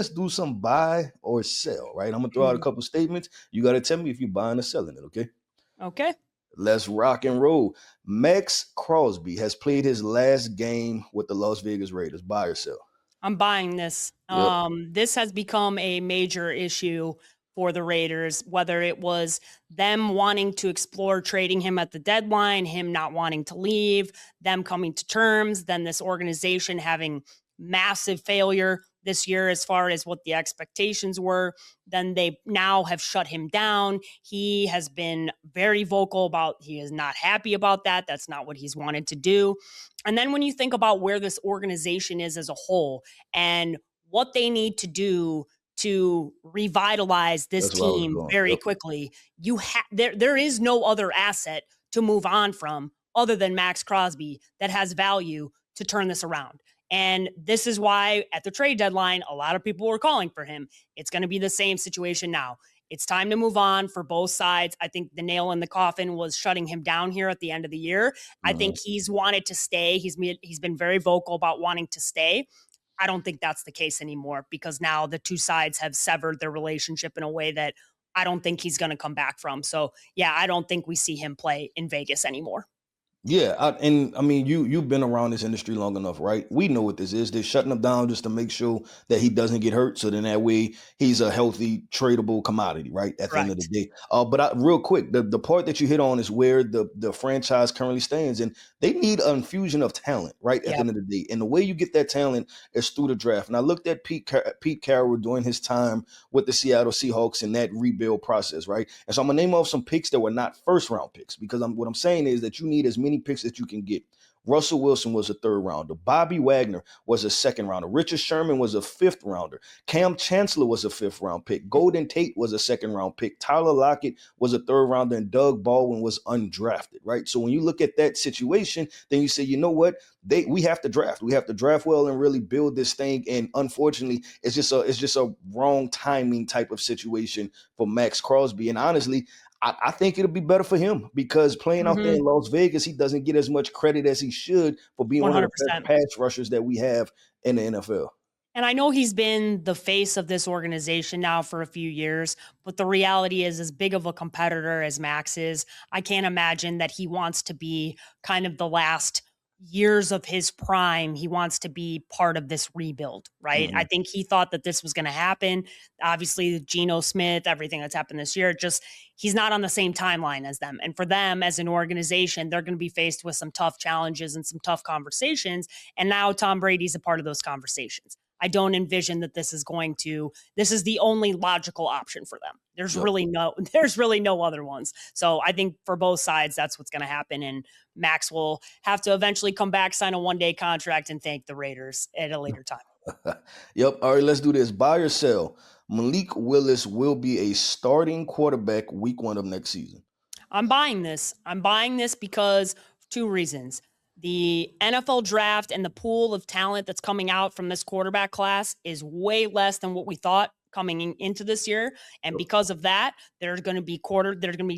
let's do some buy or sell, right? I'm gonna throw out a Mhm. couple statements. You got to tell me if you're buying or selling it, okay? Okay. Let's rock and roll. Max Crosby has played his last game with the Las Vegas Raiders. Buy or sell? I'm buying this. Yep. This has become a major issue for the Raiders, whether it was them wanting to explore trading him at the deadline, him not wanting to leave, them coming to terms, then this organization having massive failure this year as far as what the expectations were. Then they now have shut him down. He has been very vocal about he is not happy about that. That's not what he's wanted to do. And then when you think about where this organization is as a whole, and what they need to do to revitalize this That's where I was team going. very Yep. quickly. There is no other asset to move on from other than Max Crosby that has value to turn this around. And this is why at the trade deadline, a lot of people were calling for him. It's going to be the same situation now. It's time to move on for both sides. I think the nail in the coffin was shutting him down here at the end of the year. I think Mhm. he's wanted to stay. He's been very vocal about wanting to stay. I don't think that's the case anymore because now the two sides have severed their relationship in a way that I don't think he's going to come back from. So, yeah, I don't think we see him play in Vegas anymore. Yeah, and I mean, you've been around this industry long enough, right? We know what this is. They're shutting him down just to make sure that he doesn't get hurt. So then that way he's a healthy, tradable commodity, right? At the end of the Correct. day. Real quick, the part that you hit on is where the franchise currently stands, and they need an infusion of talent, right? At the Yep. end of the day, and the way you get that talent is through the draft. And I looked at Pete Carroll during his time with the Seattle Seahawks in that rebuild process, right? And so I'm gonna name off some picks that were not first round picks because what I'm saying is that you need as many picks that you can get. Russell Wilson was a third rounder. Bobby Wagner was a second rounder. Richard Sherman was a fifth rounder. Cam Chancellor was a fifth round pick. Golden Tate was a second round pick. Tyler Lockett was a third rounder, and Doug Baldwin was undrafted, right? So when you look at that situation, then you say, you know what? We have to draft. We have to draft well and really build this thing. And unfortunately, it's just a wrong timing type of situation for Max Crosby. And honestly, I think it'll be better for him because playing out there Hmm. in Las Vegas, he doesn't get as much credit as he should for being one of the best 100%. pass rushers that we have in the NFL. And I know he's been the face of this organization now for a few years, but the reality is, as big of a competitor as Max is, I can't imagine that he wants to be kind of the last years of his prime. He wants to be part of this rebuild, right? I Mhm. think he thought that this was going to happen. Obviously, Geno Smith, everything that's happened this year, just he's not on the same timeline as them. And for them as an organization, they're going to be faced with some tough challenges and some tough conversations. And now Tom Brady's a part of those conversations. I don't envision that this is the only logical option for them. Yep. There's really no other ones. So I think for both sides, that's what's going to happen. And Max will have to eventually come back, sign a 1-day contract and thank the Raiders at a later time. Yep. All right, let's do this. Buy or sell. Malik Willis will be a starting quarterback week 1 of next season. I'm buying this. I'm buying this because of two reasons. The NFL draft and the pool of talent that's coming out from this quarterback class is way less than what we thought coming into this year. And because of that, there's going to be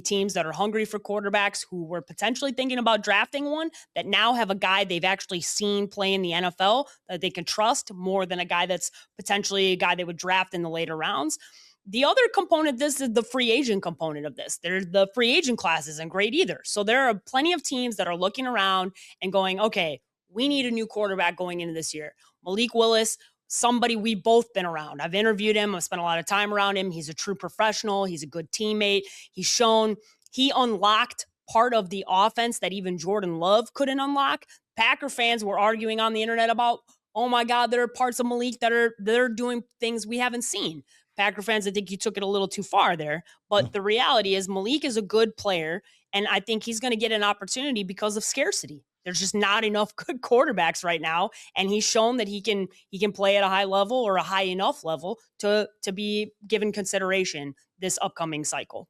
teams that are hungry for quarterbacks who were potentially thinking about drafting one that now have a guy they've actually seen play in the NFL that they can trust more than a guy that's potentially a guy they would draft in the later rounds. The other component of this is the free agent component of this. There's the free agent class isn't great either. So there are plenty of teams that are looking around and going, okay, we need a new quarterback going into this year. Malik Willis, somebody we've both been around. I've interviewed him. I've spent a lot of time around him. He's a true professional. He's a good teammate. He unlocked part of the offense that even Jordan Love couldn't unlock. Packer fans were arguing on the internet about, oh my God, there are parts of Malik they're doing things we haven't seen. Packer fans, I think you took it a little too far there. But the reality is Malik is a good player, and I think he's going to get an opportunity because of scarcity. There's just not enough good quarterbacks right now, and he's shown that he can play at a high level or a high enough level to be given consideration this upcoming cycle.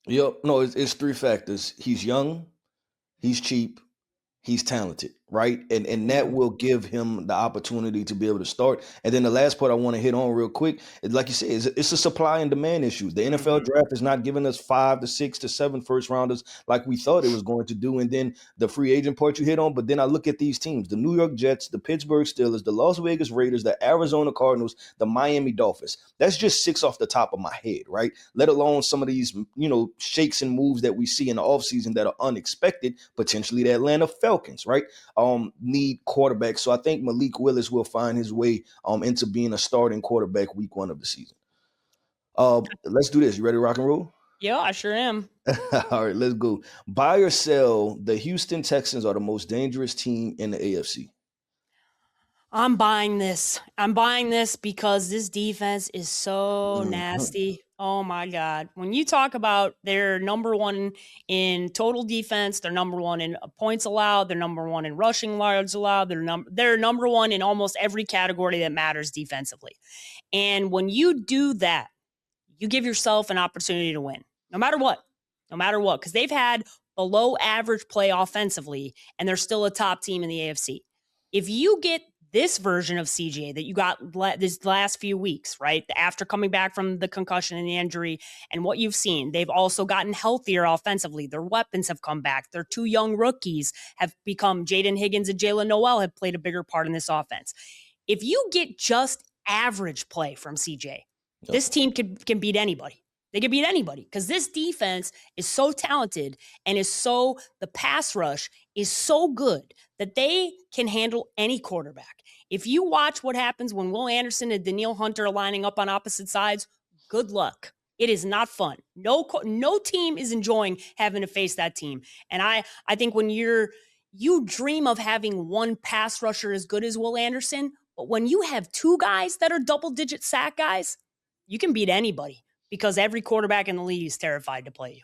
Yep. No, it's three factors. He's young, he's cheap, he's talented, right? And that Mhm. will give him the opportunity to be able to start. And then the last part I want to hit on real quick is, like you said, it's a supply and demand issue. The NFL Mhm. draft is not giving us 5 to 6 to 7 first rounders like we thought it was going to do. And then the free agent part you hit on. But then I look at these teams: the New York Jets, the Pittsburgh Steelers, the Las Vegas Raiders, the Arizona Cardinals, the Miami Dolphins. That's just six off the top of my head, right? Let alone some of these, shakes and moves that we see in the offseason that are unexpected, potentially the Atlanta Falcons, right? Need quarterbacks. So I think Malik Willis will find his way into being a starting quarterback week 1 of the season. Let's do this. You ready to rock and roll? Yeah, I sure am. All right, let's go. Buy or sell, the Houston Texans are the most dangerous team in the AFC. I'm buying this. I'm buying this because this defense is so Mhm. nasty. Oh my God. When you talk about they're number one in total defense, they're number one in points allowed, they're number one in rushing yards allowed, they're number one in almost every category that matters defensively. And when you do that, you give yourself an opportunity to win, no matter what, no matter what, because they've had below average play offensively, and they're still a top team in the AFC. If you get this version of CJ that you got this last few weeks, right? After coming back from the concussion and the injury and what you've seen, they've also gotten healthier offensively. Their weapons have come back. Their two young rookies have become Jaden Higgins and Jalen Noel have played a bigger part in this offense. If you get just average play from CJ, Yep. this team can beat anybody. They can beat anybody because this defense is so talented and the pass rush is so good that they can handle any quarterback. If you watch what happens when Will Anderson and Daniil Hunter are lining up on opposite sides, good luck. It is not fun. No team is enjoying having to face that team. And I think when you dream of having one pass rusher as good as Will Anderson, but when you have two guys that are double-digit sack guys, you can beat anybody because every quarterback in the league is terrified to play you.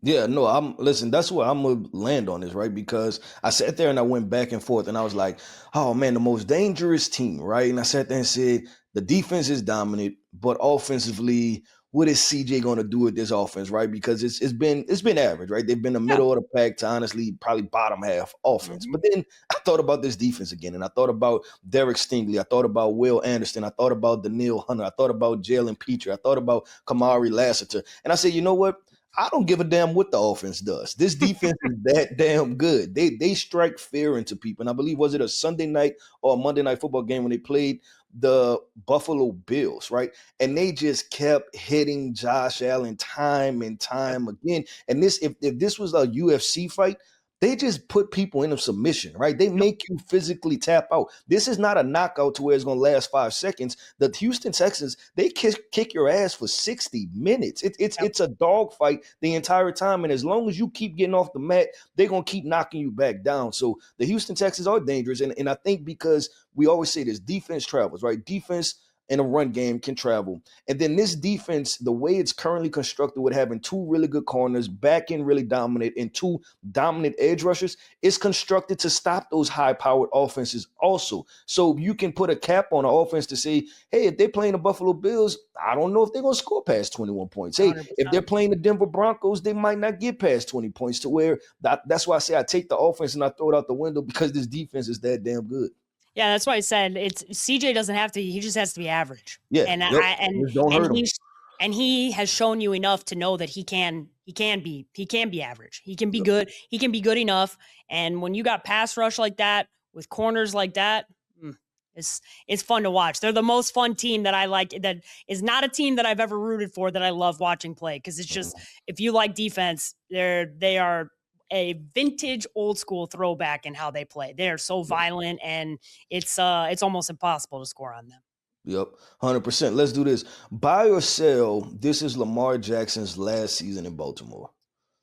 Yeah, no, listen, that's where I'm gonna land on this, right? Because I sat there and I went back and forth and I was like, oh man, the most dangerous team, right? And I sat there and said, the defense is dominant, but offensively, what is CJ gonna do with this offense, right? Because it's been average, right? They've been the Yeah. middle of the pack to honestly probably bottom half offense. Mm-hmm. But then I thought about this defense again, and I thought about Derek Stingley, I thought about Will Anderson, I thought about Daniil Hunter, I thought about Jalen Petrie, I thought about Kamari Lassiter, and I said, you know what? I don't give a damn what the offense does. This defense is that damn good. They strike fear into people. And I believe, was it a Sunday night or a Monday night football game when they played the Buffalo Bills, right? And they just kept hitting Josh Allen time and Yep. time again. And if this was a UFC fight, they just put people in a submission, right? They Yep. make you physically tap out. This is not a knockout to where it's going to last 5 seconds. The Houston Texans, they kick your ass for 60 minutes. Yep. It's a dogfight the entire time. And as long as you keep getting off the mat, they're going to keep knocking you back down. So the Houston Texans are dangerous. And I think because we always say this, defense travels, right? Defense and a run game can travel. And then this defense, the way it's currently constructed with having two really good corners, back end really dominant, and two dominant edge rushers, is constructed to stop those high-powered offenses also. So you can put a cap on an offense to say, hey, if they're playing the Buffalo Bills, I don't know if they're going to score past 21 points. Hey, if 100%. they're playing the Denver Broncos, they might not get past 20 points to where that's why I say I take the offense and I throw it out the window because this defense is that damn good. Yeah, that's why I said it's CJ doesn't have to. He just has to be average. Yeah, And yep. I Just don't hurt them. he has shown you enough to know that he can be average. He can be Yep. good. He can be good enough. And when you got pass rush like that with corners like that, it's fun to watch. They're the most fun team that I like. That is not a team that I've ever rooted for that I love watching play because it's just Mhm. if you like defense, they are a vintage old school throwback in how they play. They are so Yep. violent and it's almost impossible to score on them. Yep. 100%. Let's do this. Buy or sell. This is Lamar Jackson's last season in Baltimore.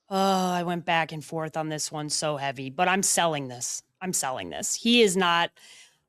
Oh, I went back and forth on this one so heavy, but I'm selling this. I'm selling this. He is not.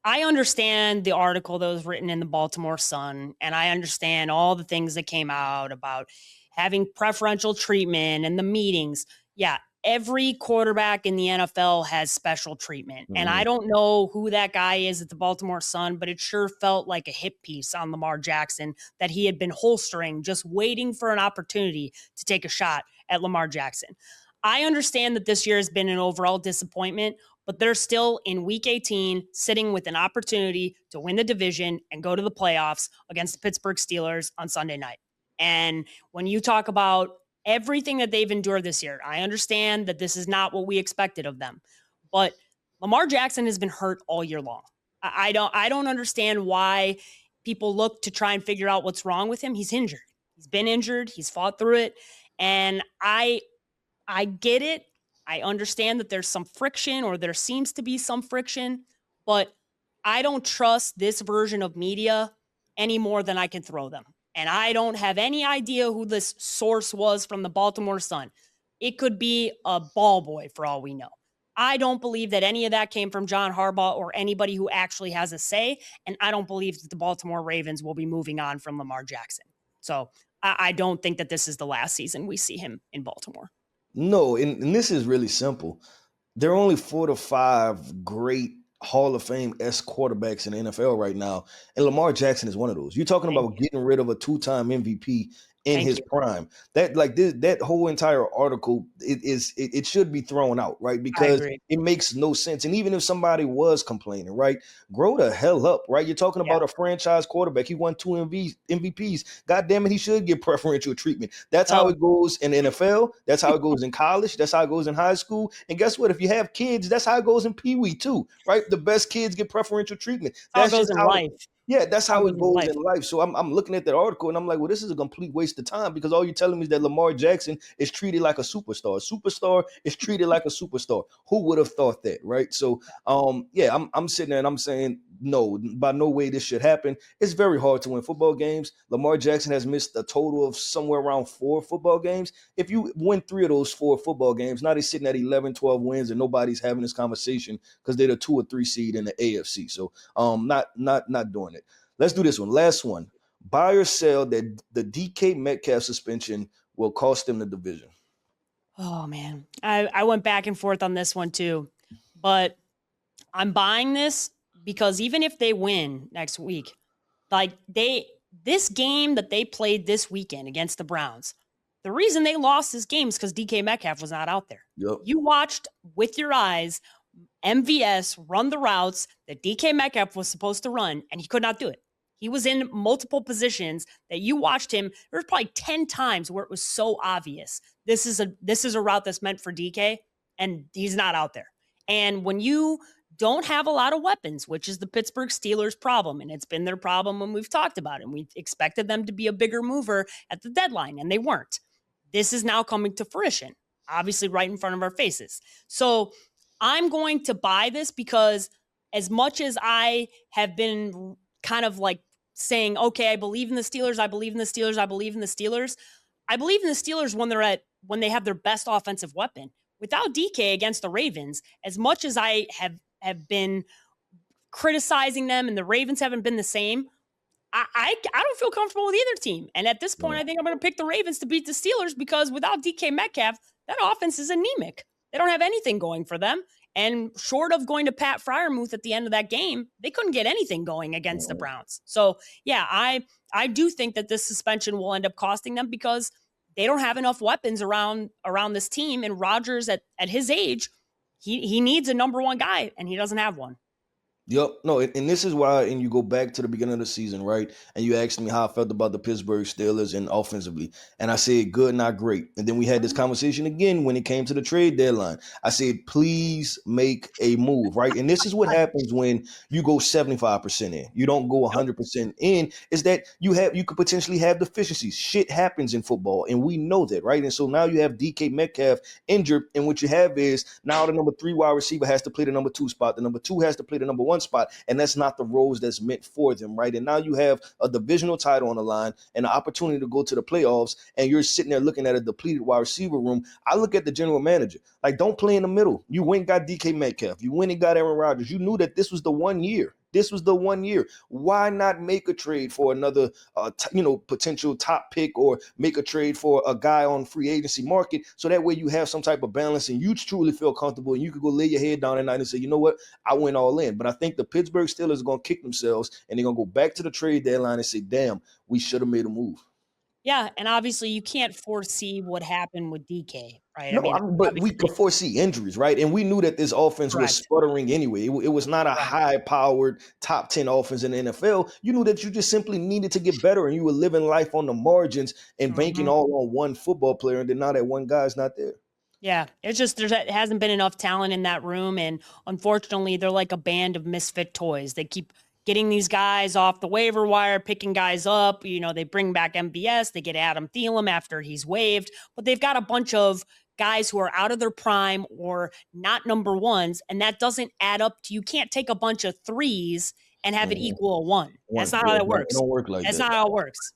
I understand the article that was written in the Baltimore Sun, and I understand all the things that came out about having preferential treatment and the meetings. Yeah, every quarterback in the NFL has special treatment. And I Mhm. don't know who that guy is at the Baltimore Sun, but it sure felt like a hit piece on Lamar Jackson that he had been holstering, just waiting for an opportunity to take a shot at Lamar Jackson. I understand that this year has been an overall disappointment, but they're still in week 18 sitting with an opportunity to win the division and go to the playoffs against the Pittsburgh Steelers on Sunday night. And when you talk about everything that they've endured this year, I understand that this is not what we expected of them, but Lamar Jackson has been hurt all year long. I don't understand why people look to try and figure out what's wrong with him. He's injured. He's been injured. He's fought through it. And I get it. I understand that there's some friction, or there seems to be some friction, but I don't trust this version of media any more than I can throw them. And I don't have any idea who this source was from the Baltimore Sun. It could be a ball boy for all we know. I don't believe that any of that came from John Harbaugh or anybody who actually has a say. And I don't believe that the Baltimore Ravens will be moving on from Lamar Jackson. So I don't think that this is the last season we see him in Baltimore. No, and this is really simple. There are only 4 to 5 great Hall of Fame-esque quarterbacks in the NFL right now, and Lamar Jackson is one of those. You're talking about getting rid of a 2-time MVP in his prime. That whole entire article, it should be thrown out, right? Because it makes no sense. And even if somebody was complaining, right, grow the hell up, right? You're talking about a franchise quarterback. He won 2 MVPs. God damn it, he should get preferential treatment. That's how it goes in the NFL. That's how it goes in college. That's how it goes in high school. And guess what? If you have kids, that's how it goes in Pee Wee too, right? The best kids get preferential treatment. That's how it goes in life. Yeah, that's how it goes in life. So I'm looking at that article and I'm like, well, this is a complete waste of time, because all you're telling me is that Lamar Jackson is treated like a superstar. A superstar is treated like a superstar. Who would have thought that, right? So, I'm sitting there and I'm saying, no, by no way this should happen. It's very hard to win football games. Lamar Jackson has missed a total of somewhere around 4 football games. If you win 3 of those 4 football games, now they're sitting at 11, 12 wins, and nobody's having this conversation because they're the 2 or 3 seed in the AFC. So, not doing it. Let's do this one. Last one. Buy or sell that the DK Metcalf suspension will cost them the division. Oh, man. I went back and forth on this one too. But I'm buying this because even if they win next week, this game that they played this weekend against the Browns, the reason they lost this game is because DK Metcalf was not out there. Yep. You watched with your eyes MVS run the routes that DK Metcalf was supposed to run, and he could not do it. He was in multiple positions that you watched him. There was probably 10 times where it was so obvious. This is a route that's meant for DK, and he's not out there. And when you don't have a lot of weapons, which is the Pittsburgh Steelers' problem, and it's been their problem when we've talked about it, and we expected them to be a bigger mover at the deadline, and they weren't. This is now coming to fruition, obviously right in front of our faces. So I'm going to buy this because as much as I have been kind of like saying, okay, I believe in the Steelers, I believe in the Steelers, I believe in the Steelers. I believe in the Steelers when they have their best offensive weapon. Without DK against the Ravens, as much as I have been criticizing them and the Ravens haven't been the same, I don't feel comfortable with either team. And at this point, I think I'm going to pick the Ravens to beat the Steelers, because without DK Metcalf, that offense is anemic. They don't have anything going for them. And short of going to Pat Freiermuth at the end of that game, they couldn't get anything going against the Browns. So, yeah, I do think that this suspension will end up costing them, because they don't have enough weapons around this team. And Rodgers, at his age, he needs a number 1 guy, and he doesn't have one. Yep. No, and this is why, and you go back to the beginning of the season, right? And you asked me how I felt about the Pittsburgh Steelers and offensively. And I said, good, not great. And then we had this conversation again when it came to the trade deadline. I said, please make a move, right? And this is what happens when you go 75% in. You don't go 100% in, is that you could potentially have deficiencies. Shit happens in football, and we know that, right? And so now you have DK Metcalf injured, and what you have is now the number 3 wide receiver has to play the number 2 spot. The number 2 has to play the number 1 spot, and that's not the roles that's meant for them, right? And now you have a divisional title on the line and an opportunity to go to the playoffs, and you're sitting there looking at a depleted wide receiver room. I look at the general manager, like, don't play in the middle. You went and got DK Metcalf. You went and got Aaron Rodgers. You knew that this was the 1 year. This was the 1 year. Why not make a trade for another, potential top pick, or make a trade for a guy on free agency market, so that way you have some type of balance and you truly feel comfortable and you could go lay your head down at night and say, you know what, I went all in. But I think the Pittsburgh Steelers are going to kick themselves, and they're going to go back to the trade deadline and say, damn, we should have made a move. Yeah, and obviously you can't foresee what happened with DK, right? I No, mean, but we obviously could foresee injuries, right? And we knew that this offense was correct. sputtering anyway. It was not a Correct. high-powered top 10 offense in the NFL. You knew that you just simply needed to get better, and you were living life on the margins and banking Mhm. all on one football player, and then now that one guy's not there. Yeah, it's just it hasn't been enough talent in that room, and unfortunately, they're like a band of misfit toys. They keep getting these guys off the waiver wire, picking guys up. You know, they bring back MBS, they get Adam Thielen after he's waived, but they've got a bunch of guys who are out of their prime or not number ones, and that doesn't add up to. You can't take a bunch of threes and have it Mhm. equal a one. That's One, not how yeah, that it works. don't work like That's that. not how it works.